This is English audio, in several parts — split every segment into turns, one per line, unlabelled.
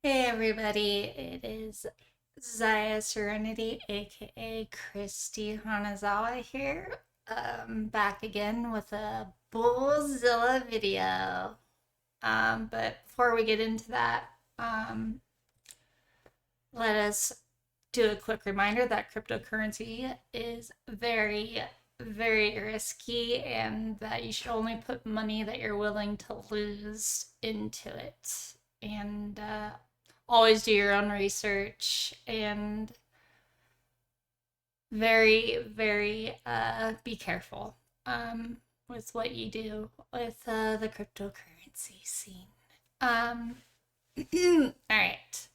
Hey everybody, it is Zaya Serenity, aka Christy Hanazawa here, back again with a Bullzilla video. But before we get into that, um, let us do a quick reminder that cryptocurrency is very, very risky and that you should only put money that you're willing to lose into it. And always do your own research and very, very be careful with what you do with the cryptocurrency scene. Um, all right.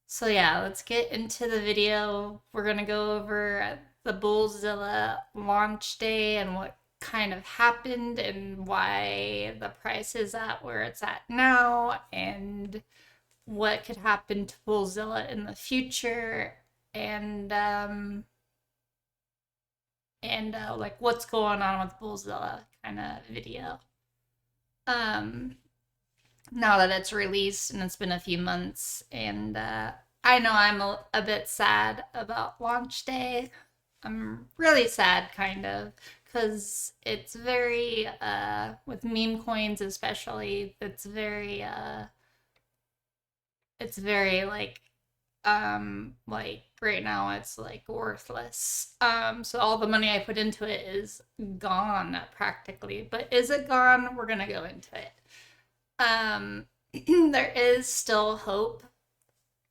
So yeah, let's get into the video. We're gonna go over the Bullzilla launch day and what kind of happened and why the price is at where it's at now and what could happen to Bullzilla in the future and like what's going on with Bullzilla kind of video. Um Now that it's released and it's been a few months and I know I'm a bit sad about launch day. I'm really sad kind of because it's very with meme coins especially it's very like right now it's like worthless. So all the money I put into it is gone practically. But is it gone? We're gonna go into it. There is still hope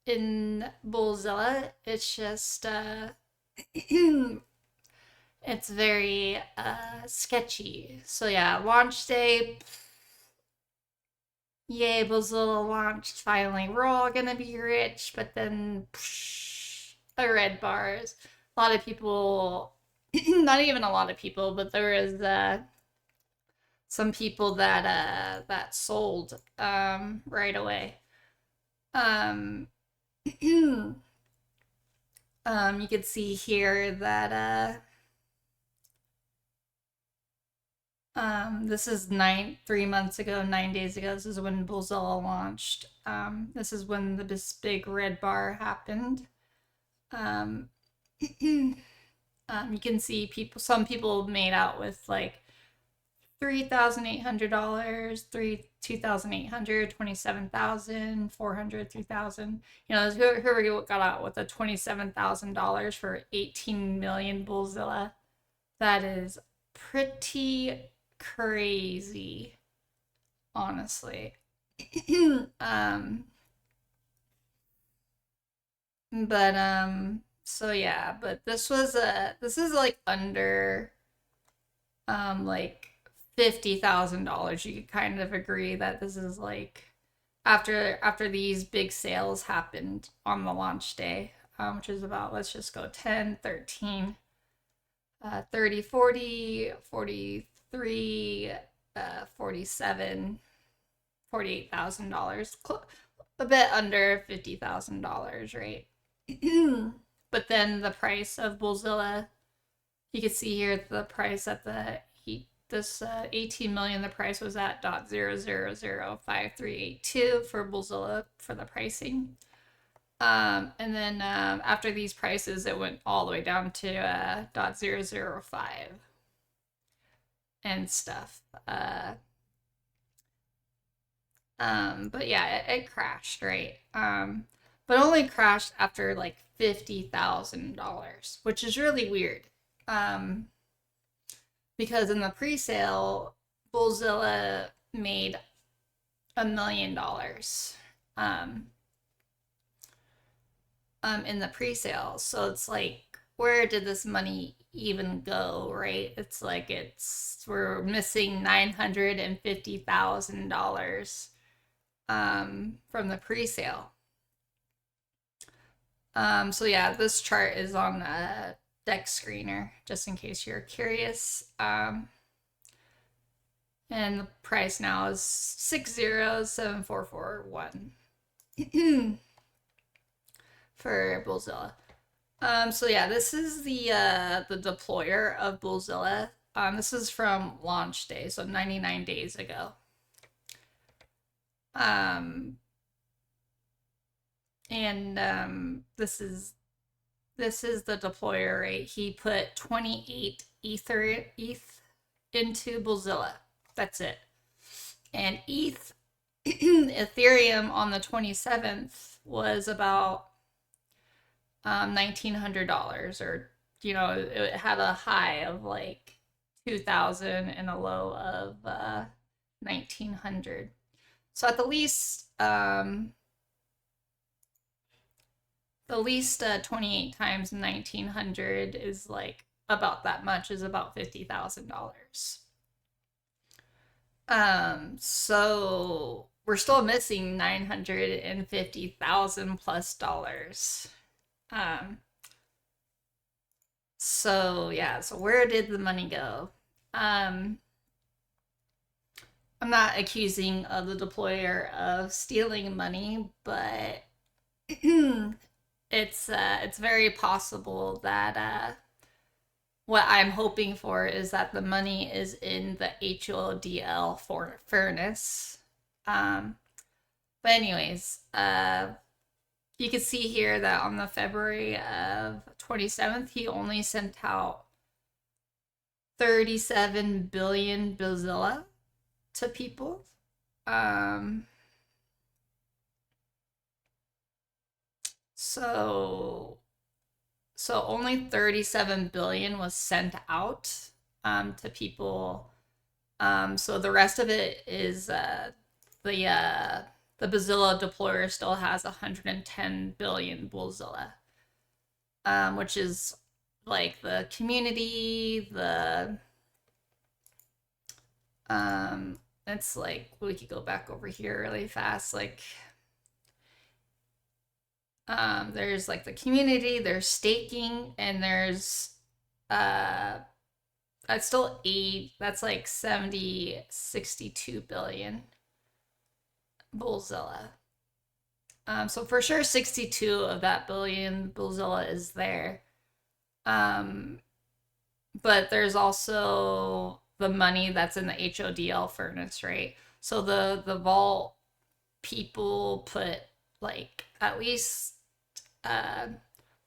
in Bullzilla. It's just it's very sketchy. So yeah, launch day. Yay, Bullzilla launched finally. We're all gonna be rich, but then a red bars. A lot of people, not even a lot of people, but there was some people that sold right away. Um, you can see here that this is 3 months ago, 9 days ago. This is when Bullzilla launched. This is when this big red bar happened. You can see some people made out with like $3,800, 2,800, 27,000, 400, 3,000. You know, whoever got out with a $27,000 for 18 million Bullzilla. That is pretty crazy, honestly. um, so yeah, but this is like under like $50,000. You could kind of agree that this is like after these big sales happened on the launch day, which is about, let's just go 10, 13, 30, 40, 43, 47, $48,000, a bit under $50,000, right? But then the price of Bullzilla, you can see here the price at this 18 million, the price was at .0005382 for Bullzilla for the pricing. And then after these prices, it went all the way down to .005 and stuff. But yeah, it crashed, right? But only crashed after like $50,000, which is really weird. Because in the pre-sale, Bullzilla made $1 million. In the pre-sale. So it's like, where did this money even go, right? It's like we're missing $950,000 from the pre-sale. So yeah, this chart is on a deck screener, just in case you're curious. And the price now is 607441 for Bullzilla. So yeah, this is the deployer of Bullzilla. This is from launch day, so 99 days ago. And this is the deployer, right? He put 28 ETH into Bullzilla. That's it. And Ethereum on the 27th was about $1,900, or it had a high of like 2,000 and a low of 1,900. So at the least 28 times 1,900 is like about that much, is about $50,000. So we're still missing 950,000 plus dollars. Um, so yeah, so where did the money go? Um, I'm not accusing the deployer of stealing money, but it's very possible that what I'm hoping for is that the money is in the HODL for furnace. Um, but anyways, you can see here that on the February of 27th, he only sent out 37 billion Bullzilla to people. Um, so so only 37 billion was sent out to people. So the rest of it is the uh, the Bullzilla deployer still has 110 billion Bullzilla, which is like the community, the it's like we could go back over here really fast. Like there's like the community, there's staking, and there's uh that's still eight, that's like 62 billion Bullzilla. So for sure 62 of that billion Bullzilla is there. Um, but there's also the money that's in the HODL furnace, right? So the vault people put like at least uh,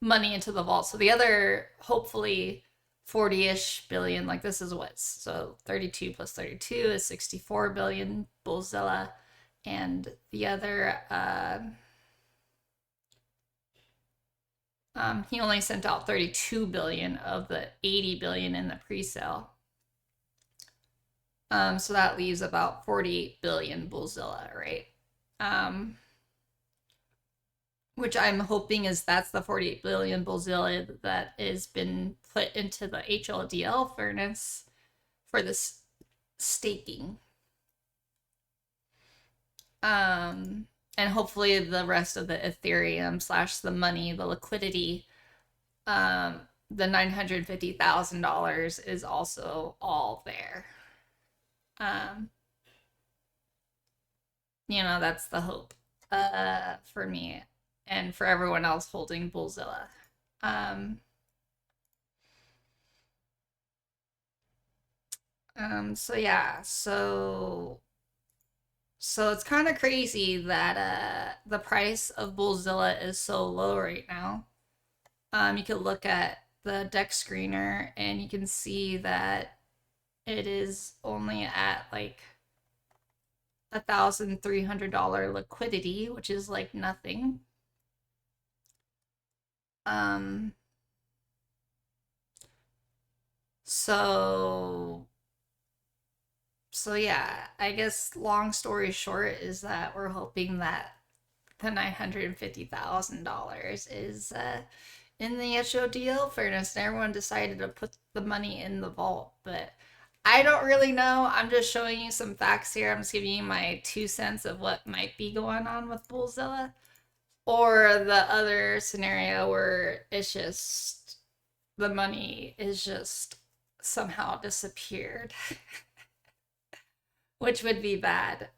money into the vault. So the other, hopefully 40-ish billion, like this is what's, so 32 plus 32 is 64 billion Bullzilla. And the other, he only sent out 32 billion of the 80 billion in the pre-sale. So that leaves about 48 billion Bullzilla, right? Which I'm hoping is that's the 48 billion Bullzilla that has been put into the HLDL furnace for this staking. And hopefully the rest of the Ethereum slash the money, the liquidity, the $950,000 is also all there. That's the hope for me and for everyone else holding Bullzilla. So yeah, so it's kind of crazy that the price of Bullzilla is so low right now. You can look at the deck screener and you can see that it is only at like $1,300 liquidity, which is like nothing. So yeah, I guess long story short is that we're hoping that the $950,000 is in the HODL furnace, and everyone decided to put the money in the vault. But I don't really know. I'm just showing you some facts here. I'm just giving you my 2 cents of what might be going on with Bullzilla. Or the other scenario where it's just the money is just somehow disappeared, which would be bad.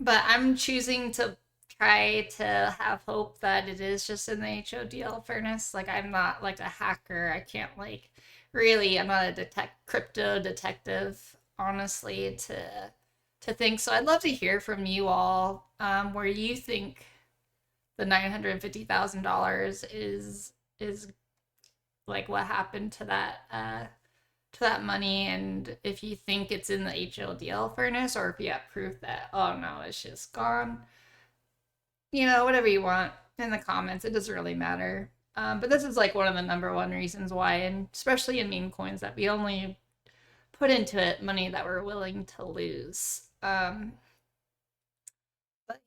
But I'm choosing to try to have hope that it is just in the HODL furnace. Like I'm not like a hacker. I can't like really. I'm not a crypto detective, honestly, to to think. So I'd love to hear from you all, where you think the $950,000 is like what happened to that money, and if you think it's in the HODL furnace, or if you have proof that, oh no, it's just gone. Whatever you want in the comments. It doesn't really matter. But this is like one of the number one reasons why, and especially in meme coins, that we only put into it money that we're willing to lose. But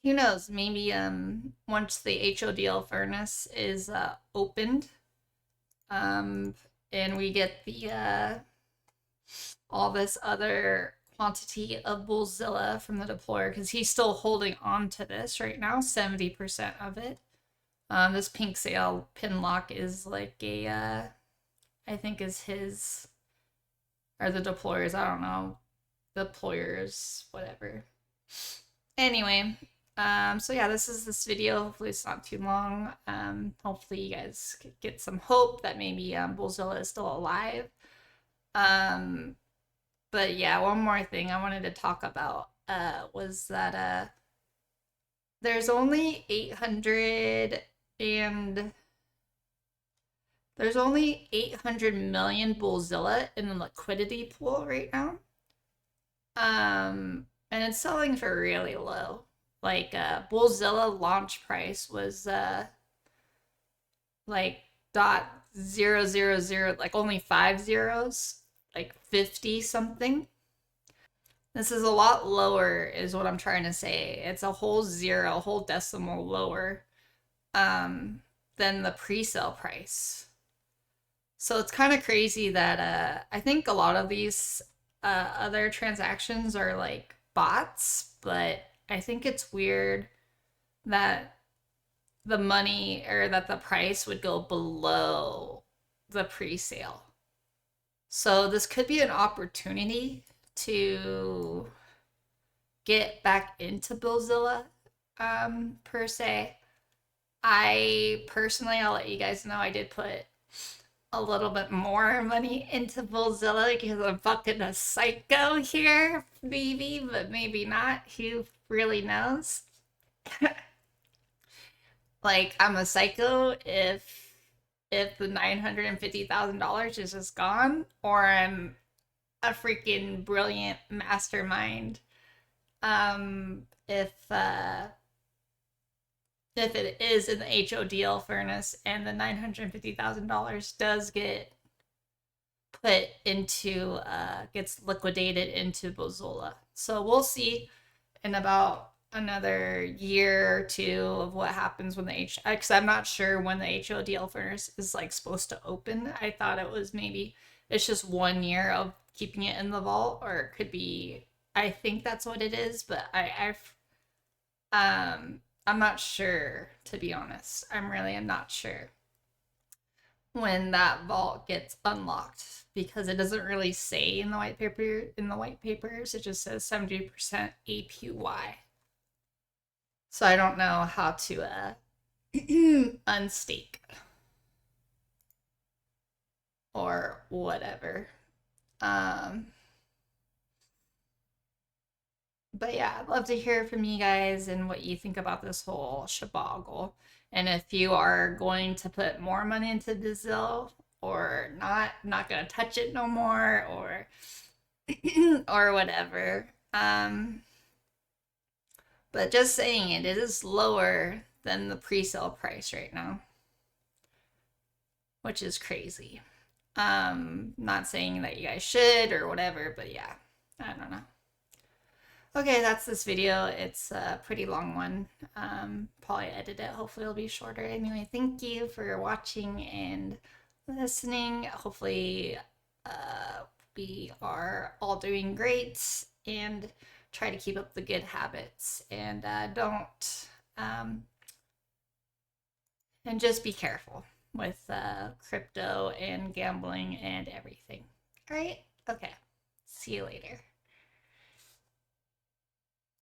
who knows? Maybe once the HODL furnace is opened, um, and we get the all this other quantity of Bullzilla from the deployer, because he's still holding on to this right now, 70% of it. This pink sail pin lock is like I think is his, or the deployers, I don't know, deployers, whatever. Anyway, so yeah, this is this video. Hopefully it's not too long. Hopefully you guys get some hope that maybe Bullzilla is still alive. But yeah, one more thing I wanted to talk about was that there's only 800 and there's only 800 million Bullzilla in the liquidity pool right now. And it's selling for really low. Like Bullzilla launch price was like .000, like only 5 zeros, like 50 something. This is a lot lower, is what I'm trying to say. It's a whole zero, a whole decimal lower than the pre-sale price. So it's kind of crazy that I think a lot of these other transactions are like bots, but I think it's weird that the money, or that the price would go below the pre-sale. So this could be an opportunity to get back into Bullzilla, per se. I personally, I'll let you guys know, I did put a little bit more money into Bullzilla because I'm fucking a psycho here, maybe, but maybe not. Who really knows? Like, I'm a psycho if the $950,000 is just gone, or I'm a freaking brilliant mastermind. If it is in the HODL furnace and the $950,000 does get put into gets liquidated into Bullzilla. So we'll see in about another year or two of what happens when the because I'm not sure when the HODL furnace is like supposed to open. I thought it was maybe it's just 1 year of keeping it in the vault, or it could be, I think that's what it is, but I'm not sure, to be honest. I'm not sure when that vault gets unlocked, because it doesn't really say in the white papers. It just says 70% APY. So I don't know how to unstake or whatever. But yeah, I'd love to hear from you guys and what you think about this whole shaboggle. And if you are going to put more money into Bullzilla, or not gonna touch it no more, or or whatever. But just saying, it is lower than the pre-sale price right now, which is crazy. Not saying that you guys should or whatever, but yeah, I don't know. Okay, that's this video. It's a pretty long one. Probably edit it. Hopefully it'll be shorter. Anyway, thank you for watching and listening. Hopefully we are all doing great, and try to keep up the good habits, and don't and just be careful with crypto and gambling and everything. All right? Okay. See you later.